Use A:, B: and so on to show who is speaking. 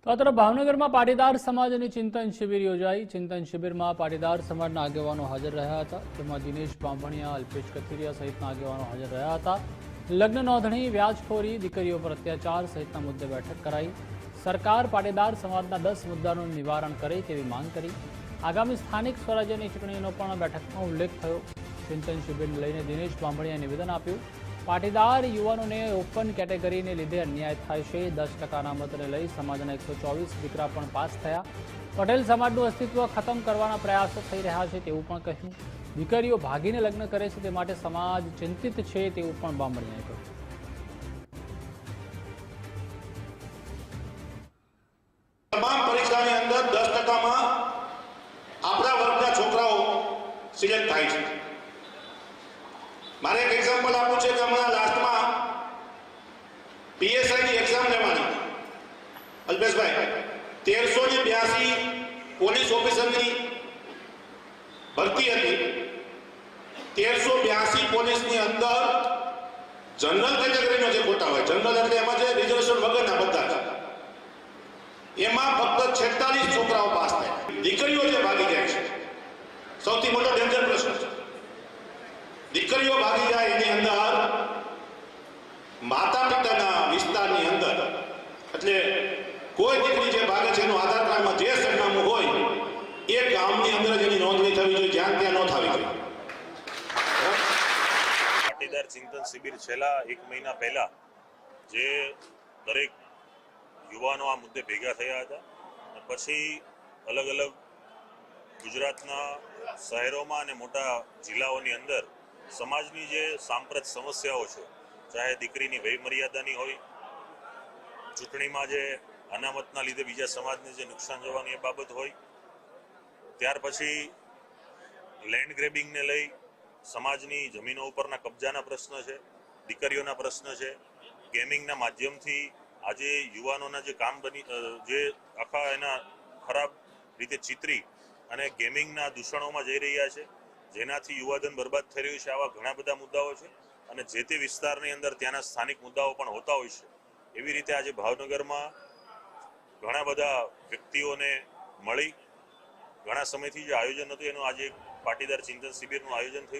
A: તો આ તરફ ભાવનગરમાં પાટીદાર સમાજની ચિંતન શિબિર યોજાઈ। ચિંતન શિબિરમાં પાટીદાર સમાજના આગેવાનો હાજર રહ્યા હતા, તેમાં દિનેશ બાંભણિયા, અલ્પેશ કથિરિયા સહિતના આગેવાનો હાજર રહ્યા હતા। લગ્ન નોંધણી, વ્યાજખોરી, દીકરીઓ પર અત્યાચાર સહિતના મુદ્દે બેઠક કરાઈ। સરકાર પાટીદાર સમાજના 10 મુદ્દાનું નિવારણ કરે તેવી માંગ કરી। આગામી સ્થાનિક સ્વરાજ્યની ચૂંટણીનો પણ બેઠકમાં ઉલ્લેખ થયો। ચિંતન શિબિરને લઈને દિનેશ બાંભણિયાએ નિવેદન આપ્યું। પાટીદાર યુવાનોને ઓપન કેટેગરીને લીધે અન્યાય થાય છે। 10% અનામતને લઈ સમાજના 124 દીકરા પણ પાસ થયા। પટેલ સમાજનું અસ્તિત્વ ખતમ કરવાના પ્રયાસો થઈ રહ્યા છે તેવું પણ કહ્યું। દીકરીઓ ભાગીને લગ્ન કરે છે તે માટે સમાજ ચિંતિત છે તેવું પણ બાંભણિયાએ કહ્યું।
B: તમામ પરીક્ષાની અંદર 10%માં આપણા વર્ગના છોકરાઓ સિલેક્ટ થાય છે। મારે એક એક્ઝામ્પલ આપવું છે કે હમણાં લાસ્ટમાં પીએસઆઈની એક્ઝામ લેવાની અલ્પેશભાઈ 1382 પોલીસ ઓફિસરની ભરતી હતી। 1382 પોલીસની અંદર જનરલ કેટેગરીનો જે કોટા હોય, જનરલ એટલે એમાં જે રિઝર્વેશન વગરના બધા, એમાં ફક્ત 46 છોકરાઓ પાસ થાય। દીકરીઓ જે ભાગી જાય છે, સૌથી મોટો ડેન્જર પ્રશ્ન છે। દીકરીઓ ભાગી જાય એની અંદર માતા પિતાના વિસ્તારની અંદર, એટલે કોઈ દીકરી જે ભાગે છે એનું આધાર કાર્ડમાં જે સરનામું હોય એ ગામની અંદર જ એની નોંધણી થવી જોઈએ, જ્યાં ત્યાં ન થવી જોઈએ।
C: પાટીદાર ચિંતન શિબિર છેલ્લા 1 મહિના પહેલા જે દરેક યુવાનો આ મુદ્દે ભેગા થયા હતા, અને પછી અલગ અલગ ગુજરાતના શહેરોમાં અને મોટા જિલ્લાઓની અંદર સમાજની જે સાંપ્રત સમસ્યાઓ છે, ચાહે દીકરીની વય મર્યાદાની હોય, ચૂંટણીમાં જે અનામતના લીધે બીજા સમાજને જે નુકસાન જવાની એ બાબત હોય, ત્યાર પછી લેન્ડ ગ્રેબિંગને લઈ સમાજની જમીનો ઉપરના કબજાના પ્રશ્ન છે, દીકરીઓના પ્રશ્ન છે, ગેમિંગના માધ્યમથી આજે યુવાનોના જે જે આખા એના ખરાબ રીતે ચિતરી અને ગેમિંગના દૂષણોમાં જઈ રહ્યા છે, જેનાથી યુવાધન બરબાદ થઈ રહ્યું છે। આવા ઘણા બધા મુદ્દાઓ છે અને જે તે વિસ્તારની અંદર ત્યાંના સ્થાનિક મુદ્દાઓ પણ હોતા હોય છે। એવી રીતે આજે ભાવનગરમાં ઘણા બધા વ્યક્તિઓને મળી ઘણા સમયથી જે આયોજન હતું એનું આજે પાટીદાર ચિંતન શિબિરનું આયોજન થયું।